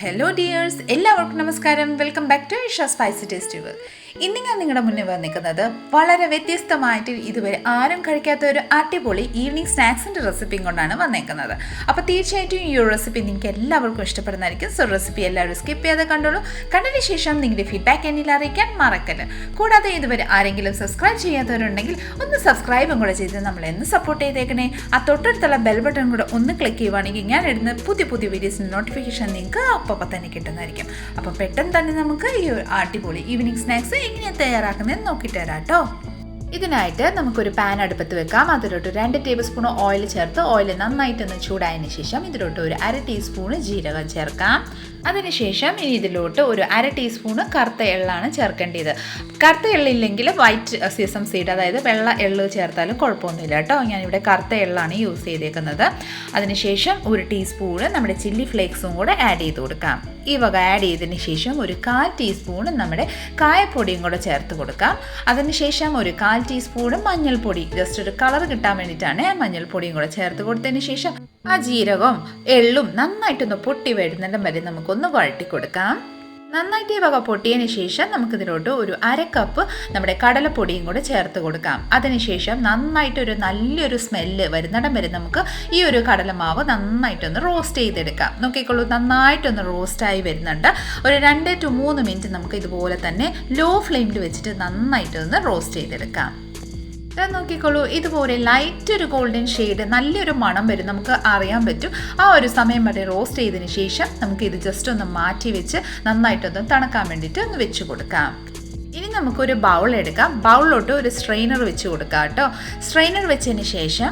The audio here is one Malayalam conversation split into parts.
ഹലോ ഡിയേഴ്സ്, എല്ലാവർക്കും നമസ്കാരം. Welcome back to Isha spicy taste. ഇന്ന് ഞാൻ നിങ്ങളുടെ മുന്നിൽ വന്നിരിക്കുന്നത് വളരെ വ്യത്യസ്തമായിട്ട് ഇതുവരെ ആരും കഴിക്കാത്ത ഒരു അടിപൊളി ഈവനിങ് സ്നാക്സിൻ്റെ റെസിപ്പിയും കൊണ്ടാണ് വന്നേക്കുന്നത്. അപ്പോൾ തീർച്ചയായിട്ടും ഈ ഒരു റെസിപ്പി നിങ്ങൾക്ക് എല്ലാവർക്കും ഇഷ്ടപ്പെടുന്നതായിരിക്കും. സോ റെസിപ്പി എല്ലാവരും സ്കിപ്പ് ചെയ്യാതെ കണ്ടോളൂ. കണ്ടതിന് ശേഷം നിങ്ങളുടെ ഫീഡ്ബാക്ക് എന്നിൽ അറിയിക്കാൻ മറക്കല്ല. കൂടാതെ ഇതുവരെ ആരെങ്കിലും സബ്സ്ക്രൈബ് ചെയ്യാത്തവരുണ്ടെങ്കിൽ ഒന്ന് സബ്സ്ക്രൈബും കൂടെ ചെയ്ത് നമ്മളെന്ന് സപ്പോർട്ട് ചെയ്തേക്കണേ. ആ തൊട്ടടുത്തുള്ള ബെൽ ബട്ടൺ കൂടെ ഒന്ന് ക്ലിക്ക് ചെയ്യുവാണെങ്കിൽ ഞാൻ ഇടുന്ന പുതിയ പുതിയ വീഡിയോസിൻ്റെ നോട്ടിഫിക്കേഷൻ നിങ്ങൾക്ക് അപ്പോൾ തന്നെ കിട്ടുന്നതായിരിക്കും. അപ്പോൾ പെട്ടെന്ന് തന്നെ നമുക്ക് ഈ ഒരു അടിപൊളി ഈവനിങ് സ്നാക്സ് എങ്ങനെയാണ് തയ്യാറാക്കുന്നതെന്ന് നോക്കിയിട്ട് തരാം കേട്ടോ. ഇതിനായിട്ട് നമുക്കൊരു പാൻ അടുപ്പത്ത് വെക്കാം. അതിലോട്ട് 2 ടേബിൾ സ്പൂൺ ഓയിൽ ചേർത്ത് ഓയിൽ നന്നായിട്ടൊന്ന് ചൂടായതിന് ശേഷം ഇതിലോട്ട് ഒരു 1/2 ടീസ്പൂൺ ജീരകം ചേർക്കാം. അതിനുശേഷം ഇനി ഇതിലോട്ട് ഒരു 1/2 ടീസ്പൂൺ കറുത്ത എള്ളാണ് ചേർക്കേണ്ടത്. കറുത്ത എള്ളില്ലെങ്കിൽ വൈറ്റ് സീസം സീഡ്, അതായത് വെള്ള എള്ള് ചേർത്താലും കുഴപ്പമൊന്നുമില്ല കേട്ടോ. ഞാനിവിടെ കറുത്ത എള്ളാണ് യൂസ് ചെയ്തേക്കുന്നത്. അതിനുശേഷം 1 ടീസ്പൂൺ നമ്മുടെ ചില്ലി ഫ്ലേക്സും കൂടെ ആഡ് ചെയ്ത് കൊടുക്കാം. ഈ വക ആഡ് ചെയ്തതിന് ശേഷം ഒരു 1/4 ടീസ്പൂൺ നമ്മുടെ കായപ്പൊടിയും കൂടെ ചേർത്ത് കൊടുക്കാം. അതിനുശേഷം ഒരു 1/4 ടീസ്പൂൺ മഞ്ഞൾപ്പൊടി, ജസ്റ്റ് ഒരു കളർ കിട്ടാൻ വേണ്ടിയിട്ടാണ് മഞ്ഞൾപ്പൊടിയും കൂടെ ചേർത്ത് കൊടുത്തതിന് ശേഷം ആ ജീരകവും എള്ളും നന്നായിട്ടൊന്ന് പൊട്ടി വരുന്നിടം വരെ നമുക്കൊന്ന് വഴറ്റി കൊടുക്കാം. നന്നായിട്ട് ഈ വക പൊട്ടിയതിന് ശേഷം നമുക്കിതിലോട്ട് ഒരു 1/2 കപ്പ് നമ്മുടെ കടലപ്പൊടിയും കൂടെ ചേർത്ത് കൊടുക്കാം. അതിനുശേഷം നന്നായിട്ടൊരു നല്ലൊരു സ്മെല്ല് വരുന്നിടം വരെ നമുക്ക് ഈ ഒരു കടലമാവ് നന്നായിട്ടൊന്ന് റോസ്റ്റ് ചെയ്തെടുക്കാം. നോക്കിക്കോളൂ, നന്നായിട്ടൊന്ന് റോസ്റ്റായി വരുന്നുണ്ട്. ഒരു 2 to 3 മിനിറ്റ് നമുക്ക് ഇതുപോലെ തന്നെ ലോ ഫ്ലെയിമിൽ വെച്ചിട്ട് നന്നായിട്ടൊന്ന് റോസ്റ്റ് ചെയ്തെടുക്കാം. നോക്കിക്കോളൂ, ഇതുപോലെ ലൈറ്റ് ഒരു ഗോൾഡൻ ഷെയ്ഡ് നല്ലൊരു മണം വരും, നമുക്ക് അറിയാൻ പറ്റും. ആ ഒരു സമയം വരെ റോസ്റ്റ് ചെയ്തതിന് ശേഷം നമുക്ക് ഇത് ജസ്റ്റ് ഒന്ന് മാറ്റി വെച്ച് നന്നായിട്ടൊന്ന് തണുക്കാൻ വേണ്ടിയിട്ട് ഒന്ന് വെച്ച് കൊടുക്കാം. ഇനി നമുക്കൊരു ബൗൾ എടുക്കാം. ബൗളിലോട്ട് ഒരു സ്ട്രെയിനർ വെച്ച് കൊടുക്കാം കേട്ടോ. സ്ട്രെയിനർ വെച്ചതിന് ശേഷം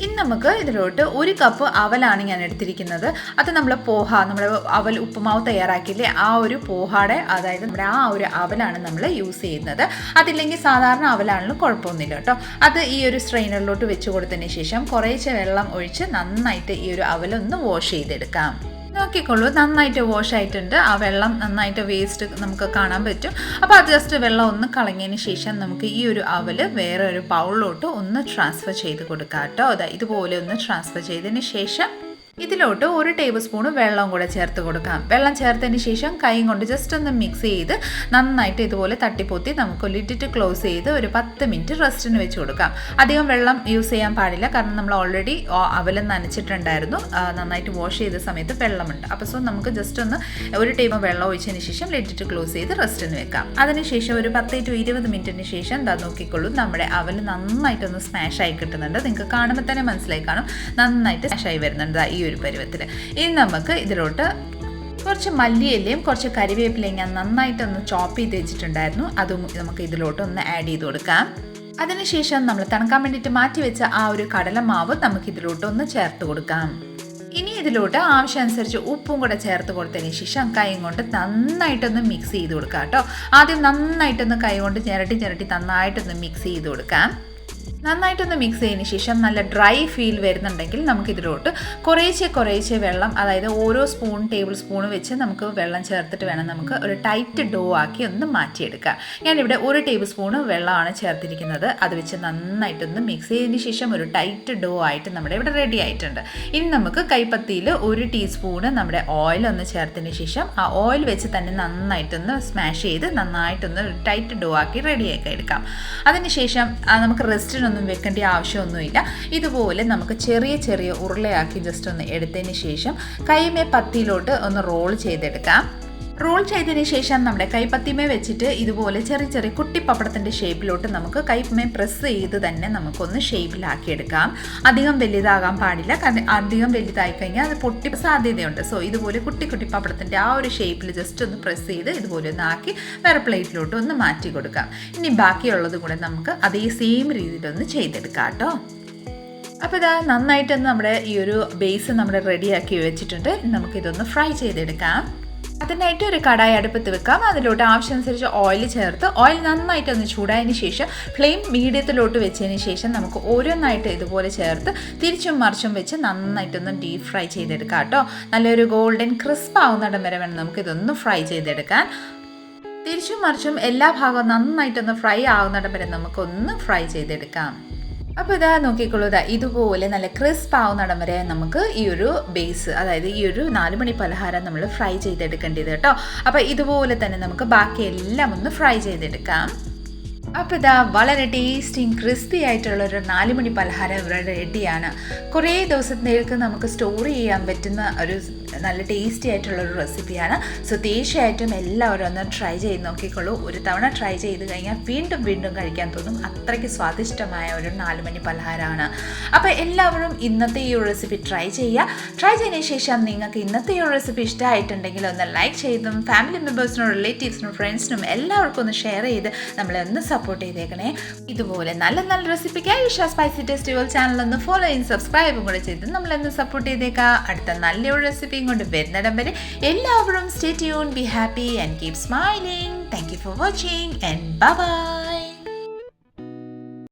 ഇനി നമുക്ക് ഇതിലോട്ട് 1 കപ്പ് അവലാണ് ഞാൻ എടുത്തിരിക്കുന്നത്. അത് നമ്മൾ നമ്മുടെ അവൽ ഉപ്പുമാവ് തയ്യാറാക്കിയില്ലേ, ആ ഒരു പോഹാടെ, അതായത് നമ്മുടെ ആ ഒരു അവലാണ് നമ്മൾ യൂസ് ചെയ്യുന്നത്. അതില്ലെങ്കിൽ സാധാരണ അവലാണെങ്കിലും കുഴപ്പമൊന്നുമില്ല കേട്ടോ. അത് ഈ ഒരു സ്ട്രെയിനറിലോട്ട് വെച്ച് കൊടുത്തതിന് ശേഷം കുറേശ്ശെ വെള്ളം ഒഴിച്ച് നന്നായിട്ട് ഈ ഒരു അവലൊന്ന് വാഷ് ചെയ്തെടുക്കാം. നോക്കിക്കോളൂ, നന്നായിട്ട് വാഷ് ആയിട്ടുണ്ട്. ആ വെള്ളം നന്നായിട്ട് വേസ്റ്റ് നമുക്ക് കാണാൻ പറ്റും. അപ്പോൾ അത് ജസ്റ്റ് വെള്ളം ഒന്ന് കളഞ്ഞതിന് ശേഷം നമുക്ക് ഈ ഒരു അവല് വേറെ ഒരു ബൗളിലോട്ട് ഒന്ന് ട്രാൻസ്ഫർ ചെയ്ത് കൊടുക്കാം കേട്ടോ. അതാ ഇതുപോലെ ഒന്ന് ട്രാൻസ്ഫർ ചെയ്തതിന് ശേഷം ഇതിലോട്ട് 1 ടേബിൾ സ്പൂൺ വെള്ളം കൂടെ ചേർത്ത് കൊടുക്കാം. വെള്ളം ചേർത്തതിന് ശേഷം കൈ കൊണ്ട് ജസ്റ്റ് ഒന്ന് മിക്സ് ചെയ്ത് നന്നായിട്ട് ഇതുപോലെ തട്ടിപ്പൊത്തി നമുക്ക് ലിഡിറ്റ് ക്ലോസ് ചെയ്ത് ഒരു 10 മിനിറ്റ് റെസ്റ്റിന് വെച്ച് കൊടുക്കാം. അധികം വെള്ളം യൂസ് ചെയ്യാൻ പാടില്ല, കാരണം നമ്മൾ ഓൾറെഡി അവലും നനച്ചിട്ടുണ്ടായിരുന്നു. നന്നായിട്ട് വാഷ് ചെയ്ത സമയത്ത് വെള്ളമുണ്ട്. അപ്പോൾ സോ നമുക്ക് ജസ്റ്റ് ഒന്ന് 1 ടേബിൾ വെള്ളം ഒഴിച്ചതിന് ശേഷം ലിഡിറ്റ് ക്ലോസ് ചെയ്ത് റെസ്റ്റിന് വെക്കാം. അതിനുശേഷം ഒരു 10 to 20 മിനിറ്റിന് ശേഷം എന്താ നോക്കിക്കൊള്ളൂ, നമ്മുടെ അവൽ നന്നായിട്ടൊന്ന് സ്മാഷ് ആയി കിട്ടുന്നുണ്ട്. നിങ്ങൾക്ക് കാണുമ്പോൾ തന്നെ മനസ്സിലായി കാണും, നന്നായിട്ട് സ്മാഷ് ആയി വരുന്നുണ്ട് ഈ ഒരു പരുവത്തിൽ. ഇനി നമുക്ക് ഇതിലോട്ട് കുറച്ച് മല്ലിയിലയും കുറച്ച് കരിവേപ്പിലയും ഞാൻ നന്നായിട്ടൊന്ന് ചോപ്പ് ചെയ്ത് വെച്ചിട്ടുണ്ടായിരുന്നു. അതും നമുക്ക് ഇതിലോട്ട് ഒന്ന് ആഡ് ചെയ്ത് കൊടുക്കാം. അതിനുശേഷം നമ്മൾ തണുക്കാൻ വേണ്ടിയിട്ട് മാറ്റി വെച്ച ആ ഒരു കടലമാവ് നമുക്ക് ഇതിലോട്ട് ഒന്ന് ചേർത്ത് കൊടുക്കാം. ഇനി ഇതിലോട്ട് ആവശ്യമനുസരിച്ച് ഉപ്പും കൂടെ ചേർത്ത് കൊടുത്തതിന് ശേഷം കൈ കൊണ്ട് നന്നായിട്ടൊന്ന് മിക്സ് ചെയ്ത് കൊടുക്കാം കേട്ടോ. ആദ്യം നന്നായിട്ടൊന്ന് കൈ കൊണ്ട് ചിരട്ടി നന്നായിട്ടൊന്ന് മിക്സ് ചെയ്ത് കൊടുക്കാം. നന്നായിട്ടൊന്ന് മിക്സ് ചെയ്തതിന് ശേഷം നല്ല ഡ്രൈ ഫീൽ വരുന്നുണ്ടെങ്കിൽ നമുക്കിതിലോട്ട് കുറേശ്ശെ വെള്ളം, അതായത് ഓരോ ടേബിൾ സ്പൂൺ വെച്ച് നമുക്ക് വെള്ളം ചേർത്തിട്ട് വേണം നമുക്ക് ഒരു ടൈറ്റ് ഡോ ആക്കി ഒന്ന് മാറ്റിയെടുക്കാം. ഞാനിവിടെ 1 ടേബിൾ സ്പൂൺ വെള്ളമാണ് ചേർത്തിരിക്കുന്നത്. അത് വെച്ച് നന്നായിട്ടൊന്ന് മിക്സ് ചെയ്തതിന് ശേഷം ഒരു ടൈറ്റ് ഡോ ആയിട്ട് നമ്മുടെ ഇവിടെ റെഡി ആയിട്ടുണ്ട്. ഇനി നമുക്ക് കൈപ്പത്തിയിൽ 1 ടീസ്പൂൺ നമ്മുടെ ഓയിൽ ഒന്ന് ചേർത്തതിന് ശേഷം ആ ഓയിൽ വെച്ച് തന്നെ നന്നായിട്ടൊന്ന് സ്മാഷ് ചെയ്ത് നന്നായിട്ടൊന്ന് ടൈറ്റ് ഡോ ആക്കി റെഡിയാക്കി എടുക്കാം. അതിനുശേഷം നമുക്ക് റെസ്റ്റിനൊന്നും വെക്കേണ്ട ആവശ്യമൊന്നുമില്ല. ഇതുപോലെ നമുക്ക് ചെറിയ ഉരുളയാക്കി ജസ്റ്റ് ഒന്ന് എടുത്തതിന് ശേഷം കൈമേ പത്തിയിലോട്ട് ഒന്ന് റോൾ ചെയ്തെടുക്കാം. റോൾ ചെയ്തതിന് ശേഷം നമ്മുടെ കൈപ്പത്തിമേ വെച്ചിട്ട് ഇതുപോലെ ചെറിയ കുട്ടി പപ്പടത്തിൻ്റെ ഷേപ്പിലോട്ട് നമുക്ക് കൈമേ പ്രസ് ചെയ്ത് തന്നെ നമുക്കൊന്ന് ഷേപ്പിലാക്കിയെടുക്കാം. അധികം വലുതാകാൻ പാടില്ല, കാരണം അധികം വലുതായി കഴിഞ്ഞാൽ അത് പൊട്ടി സാധ്യതയുണ്ട്. സോ ഇതുപോലെ കുട്ടി പപ്പടത്തിൻ്റെ ആ ഒരു ഷേപ്പിൽ ജസ്റ്റ് ഒന്ന് പ്രസ് ചെയ്ത് ഇതുപോലെ ഒന്ന് ആക്കി വേറെ പ്ലേറ്റിലോട്ട് ഒന്ന് മാറ്റി കൊടുക്കാം. ഇനി ബാക്കിയുള്ളത് കൂടെ നമുക്ക് അതേ സെയിം രീതിയിലൊന്ന് ചെയ്തെടുക്കാം കേട്ടോ. അപ്പോൾ ഇതാ നന്നായിട്ടൊന്ന് നമ്മുടെ ഈ ഒരു ബേസ് നമ്മൾ റെഡിയാക്കി വെച്ചിട്ടുണ്ട്. നമുക്കിതൊന്ന് ഫ്രൈ ചെയ്തെടുക്കാം. അതിനായിട്ട് ഒരു കടായി അടുപ്പത്ത് വെക്കാം. അതിലോട്ട് ആവശ്യമനുസരിച്ച് ഓയിൽ ചേർത്ത് ഓയിൽ നന്നായിട്ടൊന്ന് ചൂടായതിന് ശേഷം ഫ്ലെയിം മീഡിയത്തിലോട്ട് വെച്ചതിന് ശേഷം നമുക്ക് ഓരോന്നായിട്ട് ഇതുപോലെ ചേർത്ത് തിരിച്ചും മറിച്ചും വെച്ച് നന്നായിട്ടൊന്ന് ഡീപ് ഫ്രൈ ചെയ്തെടുക്കാം കേട്ടോ. നല്ലൊരു ഗോൾഡൻ ക്രിസ്പ് ആവുന്നിടം വരെ വേണം നമുക്കിതൊന്ന് ഫ്രൈ ചെയ്തെടുക്കാൻ. തിരിച്ചും മറിച്ചും എല്ലാ ഭാഗവും നന്നായിട്ടൊന്ന് ഫ്രൈ ആവുന്നിടം വരെ നമുക്കൊന്ന് ഫ്രൈ ചെയ്തെടുക്കാം. അപ്പോൾ ഇതാ നോക്കിക്കോളൂ, ഇതാ ഇതുപോലെ നല്ല ക്രിസ്പ് ആവുന്നിടം വരെ നമുക്ക് ഈ ഒരു ബേസ്, അതായത് ഈ ഒരു 4 മണി പലഹാരം നമ്മൾ ഫ്രൈ ചെയ്തെടുക്കേണ്ടത് കേട്ടോ. അപ്പോൾ ഇതുപോലെ തന്നെ നമുക്ക് ബാക്കി എല്ലാം ഒന്ന് ഫ്രൈ ചെയ്തെടുക്കാം. അപ്പോൾ ഇതാ വളരെ ടേസ്റ്റിയും ക്രിസ്പി ആയിട്ടുള്ളൊരു 4 മണി പലഹാരം ഇവിടെ റെഡിയാണ്. കുറേ ദിവസത്തേക്ക് നമുക്ക് സ്റ്റോർ ചെയ്യാൻ പറ്റുന്ന ഒരു നല്ല ടേസ്റ്റി ആയിട്ടുള്ളൊരു റെസിപ്പിയാണ്. സോ തീർച്ചയായിട്ടും എല്ലാവരും ഒന്ന് ട്രൈ ചെയ്ത് നോക്കിക്കോളൂ. ഒരു തവണ ട്രൈ ചെയ്ത് കഴിഞ്ഞാൽ വീണ്ടും വീണ്ടും കഴിക്കാൻ തോന്നും. അത്രയ്ക്ക് സ്വാദിഷ്ടമായ ഒരു 4 മണി പലഹാരമാണ്. അപ്പോൾ എല്ലാവരും ഇന്നത്തെ ഈ ഒരു റെസിപ്പി ട്രൈ ചെയ്യുക. ട്രൈ ചെയ്തതിന് ശേഷം നിങ്ങൾക്ക് ഇന്നത്തെ ഈ ഒരു റെസിപ്പി ഇഷ്ടമായിട്ടുണ്ടെങ്കിൽ ഒന്ന് ലൈക്ക് ചെയ്തും ഫാമിലി മെമ്പേഴ്സിനും റിലേറ്റീവ്സിനും ഫ്രണ്ട്സിനും എല്ലാവർക്കും ഒന്ന് ഷെയർ ചെയ്ത് നമ്മളെ ഒന്ന് സപ്പോർട്ട് ചെയ്തേക്കണേ. ഇതുപോലെ നല്ല നല്ല റെസിപ്പിക്കായി Isha spicy taste world channel ഒന്ന് ഫോളോ ചെയ്യും സബ്സ്ക്രൈബും കൂടെ ചെയ്ത് നമ്മളൊന്ന് സപ്പോർട്ട് ചെയ്തേക്കാം. അടുത്ത നല്ലൊരു റെസിപ്പിയും കൊണ്ട് വരുന്നിടം വരെ എല്ലാവരും stay tune, be happy and keep smiling. Thank you for watching and bye bye.